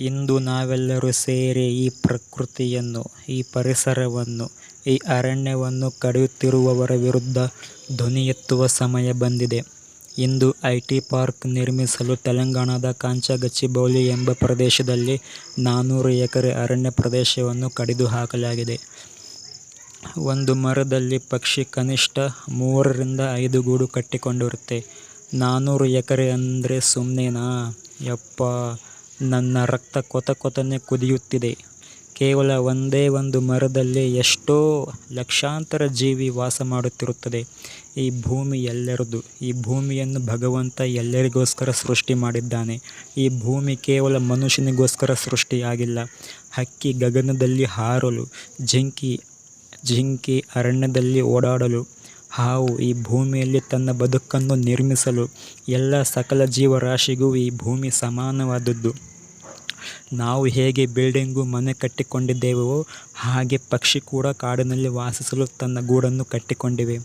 ಇಂದು ನಾವೆಲ್ಲರೂ ಸೇರಿ ಈ ಪ್ರಕೃತಿಯನ್ನು, ಈ ಪರಿಸರವನ್ನು, ಈ ಅರಣ್ಯವನ್ನು ಕಡಿಯುತ್ತಿರುವವರ ವಿರುದ್ಧ ಧ್ವನಿ ಎತ್ತುವ ಸಮಯ ಬಂದಿದೆ. ಇಂದು ಐಟಿ ಪಾರ್ಕ್ ನಿರ್ಮಿಸಲು ತೆಲಂಗಾಣದ ಕಾಂಚಗಚಿಬೌಲಿ ಎಂಬ ಪ್ರದೇಶದಲ್ಲಿ 400 ಎಕರೆ ಅರಣ್ಯ ಪ್ರದೇಶವನ್ನು ಕಡಿದು ಹಾಕಲಾಗಿದೆ. ಒಂದು ಮರದಲ್ಲಿ ಪಕ್ಷಿ ಕನಿಷ್ಠ 3 ರಿಂದ 5 ಗೂಡು ಕಟ್ಟಿಕೊಂಡಿರುತ್ತೆ. 400 ಎಕರೆ ಅಂದ್ರೆ ಸುಮ್ನೆನಾ? ಯಪ್ಪಾ, ನನ್ನ ರಕ್ತ ಕೊತಕೊತನೆ ಕುದಿಯುತ್ತಿದೆ. ಕೇವಲ ಒಂದೇ ಒಂದು ಮರದಲ್ಲಿ ಎಷ್ಟೋ ಲಕ್ಷಾಂತರ ಜೀವಿ ವಾಸ ಮಾಡುತ್ತಿರುತ್ತದೆ. ಈ ಭೂಮಿ ಎಲ್ಲರದು. ಈ ಭೂಮಿಯನ್ನು ಭಗವಂತ ಎಲ್ಲರಿಗೋಸ್ಕರ ಸೃಷ್ಟಿ ಮಾಡಿದ್ದಾನೆ. ಈ ಭೂಮಿ ಕೇವಲ ಮನುಷ್ಯನಿಗೋಸ್ಕರ ಸೃಷ್ಟಿಯಾಗಿಲ್ಲ. ಹಕ್ಕಿ ಗಗನದಲ್ಲಿ ಹಾರಲು, ಜಿಂಕೆ ಅರಣ್ಯದಲ್ಲಿ ಓಡಾಡಲು, ಹಾವು ಈ ಭೂಮಿಯಲ್ಲಿ ತನ್ನ ಬದುಕನ್ನು ನಿರ್ಮಿಸಲು, ಎಲ್ಲ ಸಕಲ ಜೀವರಾಶಿಗೂ ಈ ಭೂಮಿ ಸಮಾನವಾದದ್ದು. ನಾವು ಹೇಗೆ ಬಿಲ್ಡಿಂಗು, ಮನೆ ಕಟ್ಟಿಕೊಂಡಿದ್ದೇವೆಯೋ ಹಾಗೆ ಪಕ್ಷಿ ಕೂಡ ಕಾಡಿನಲ್ಲಿ ವಾಸಿಸಲು ತನ್ನ ಗೂಡನ್ನು ಕಟ್ಟಿಕೊಂಡಿವೆ.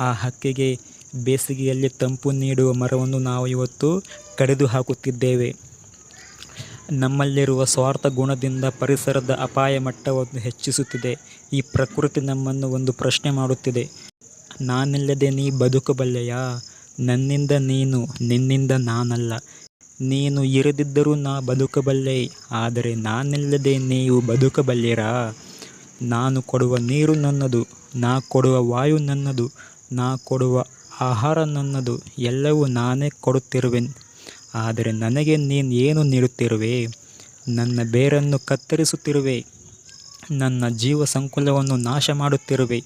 ಆ ಹಕ್ಕಿಗೆ ಬೇಸಿಗೆಯಲ್ಲಿ ತಂಪು ನೀಡುವ ಮರವನ್ನು ನಾವು ಇವತ್ತು ಕಡಿದು ಹಾಕುತ್ತಿದ್ದೇವೆ. ನಮ್ಮಲ್ಲಿರುವ ಸ್ವಾರ್ಥ ಗುಣದಿಂದ ಪರಿಸರದ ಅಪಾಯ ಮಟ್ಟವನ್ನು ಹೆಚ್ಚಿಸುತ್ತಿದೆ. ಈ ಪ್ರಕೃತಿ ನಮ್ಮನ್ನು ಒಂದು ಪ್ರಶ್ನೆ ಮಾಡುತ್ತಿದೆ. ನಾನಿಲ್ಲದೆ ನೀ ಬದುಕಬಲ್ಲೆಯಾ? ನನ್ನಿಂದ ನೀನು, ನಿನ್ನಿಂದ ನಾನಲ್ಲ. ನೀನು ಇರದಿದ್ದರೂ ನಾ ಬದುಕಬಲ್ಲೆ, ಆದರೆ ನಾನಿಲ್ಲದೆ ನೀವು ಬದುಕಬಲ್ಲಿರಾ? ನಾನು ಕೊಡುವ ನೀರು ನನ್ನದು, ನಾ ಕೊಡುವ ವಾಯು ನನ್ನದು, ನಾ ಕೊಡುವ ಆಹಾರ ನನ್ನದು, ಎಲ್ಲವೂ ನಾನೇ ಕೊಡುತ್ತಿರುವೆ. ಆದರೆ ನನಗೆ ನೀನು ಏನು ನೀಡುತ್ತಿರುವೆ? ನನ್ನ ಬೇರನ್ನು ಕತ್ತರಿಸುತ್ತಿರುವೆ. ನನ್ನ ಜೀವ ಸಂಕುಲವನ್ನು ನಾಶ ಮಾಡುತ್ತಿರುವೆ.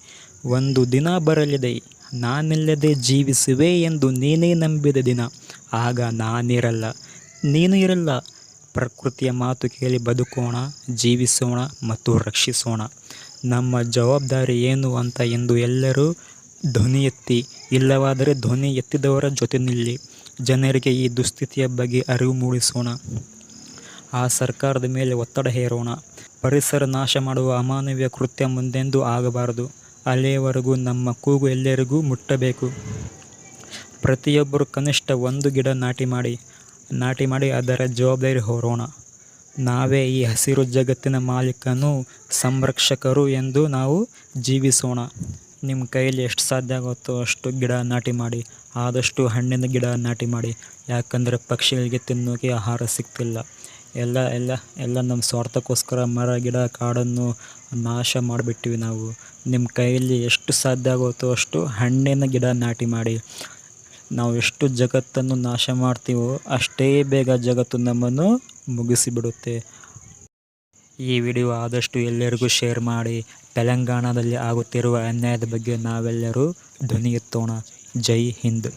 ಒಂದು ದಿನ ಬರಲಿದೆ, ನಾನಿಲ್ಲದೆ ಜೀವಿಸುವೆ ಎಂದು ನೀನೇ ನಂಬಿದ ದಿನ. ಆಗ ನಾನಿರಲ್ಲ, ನೀನು ಇರಲ್ಲ. ಪ್ರಕೃತಿಯ ಮಾತು ಕೇಳಿ ಬದುಕೋಣ, ಜೀವಿಸೋಣ ಮತ್ತು ರಕ್ಷಿಸೋಣ. ನಮ್ಮ ಜವಾಬ್ದಾರಿ ಏನು ಅಂತ ಇಂದು ಎಲ್ಲರೂ ಧ್ವನಿ ಎತ್ತಿ, ಇಲ್ಲವಾದರೆ ಧ್ವನಿ ಎತ್ತಿದವರ ಜೊತೆ ನಿಲ್ಲಿ. ಜನರಿಗೆ ಈ ದುಸ್ಥಿತಿಯ ಬಗ್ಗೆ ಅರಿವು ಮೂಡಿಸೋಣ. ಆ ಸರ್ಕಾರದ ಮೇಲೆ ಒತ್ತಡ ಹೇರೋಣ. ಪರಿಸರ ನಾಶ ಮಾಡುವ ಅಮಾನವೀಯ ಕೃತ್ಯ ಮುಂದೆಂದೂ ಆಗಬಾರದು. ಅಲ್ಲಿಯವರೆಗೂ ನಮ್ಮ ಕೂಗು ಎಲ್ಲರಿಗೂ ಮುಟ್ಟಬೇಕು. ಪ್ರತಿಯೊಬ್ಬರು ಕನಿಷ್ಠ 1 ಗಿಡ ನಾಟಿ ಮಾಡಿ ಅದರ ಜವಾಬ್ದಾರಿ ಹೊರೋಣ. ನಾವೇ ಈ ಹಸಿರು ಜಗತ್ತಿನ ಮಾಲೀಕನು, ಸಂರಕ್ಷಕರು ಎಂದು ನಾವು ಜೀವಿಸೋಣ. ನಿಮ್ಮ ಕೈಯಲ್ಲಿ ಎಷ್ಟು ಸಾಧ್ಯ ಆಗುತ್ತೋ ಅಷ್ಟು ಗಿಡ ನಾಟಿ ಮಾಡಿ. ಆದಷ್ಟು ಹಣ್ಣಿನ ಗಿಡ ನಾಟಿ ಮಾಡಿ. ಯಾಕಂದರೆ ಪಕ್ಷಿಗಳಿಗೆ ತಿನ್ನೋಕೆ ಆಹಾರ ಸಿಗ್ತಿಲ್ಲ. ಎಲ್ಲ ನಮ್ಮ ಸ್ವಾರ್ಥಕ್ಕೋಸ್ಕರ ಮರ ಗಿಡ ಕಾಡನ್ನು ನಾಶ ಮಾಡಿಬಿಟ್ಟಿವಿ ನಾವು. ನಿಮ್ಮ ಕೈಯಲ್ಲಿ ಎಷ್ಟು ಸಾಧ್ಯ ಆಗುತ್ತೋ ಅಷ್ಟು ಹಣ್ಣಿನ ಗಿಡ ನಾಟಿ ಮಾಡಿ. ನಾವು ಎಷ್ಟು ಜಗತ್ತನ್ನು ನಾಶ ಮಾಡ್ತೀವೋ ಅಷ್ಟೇ ಬೇಗ ಜಗತ್ತು ನಮ್ಮನ್ನು ಮುಗಿಸಿಬಿಡುತ್ತೆ. ಈ ವಿಡಿಯೋ ಆದಷ್ಟು ಎಲ್ಲರಿಗೂ ಶೇರ್ ಮಾಡಿ. ತೆಲಂಗಾಣದಲ್ಲಿ ಆಗುತ್ತಿರುವ ಅನ್ಯಾಯದ ಬಗ್ಗೆ ನಾವೆಲ್ಲರೂ ಧ್ವನಿ ಎತ್ತೋಣ. ಜೈ ಹಿಂದ್.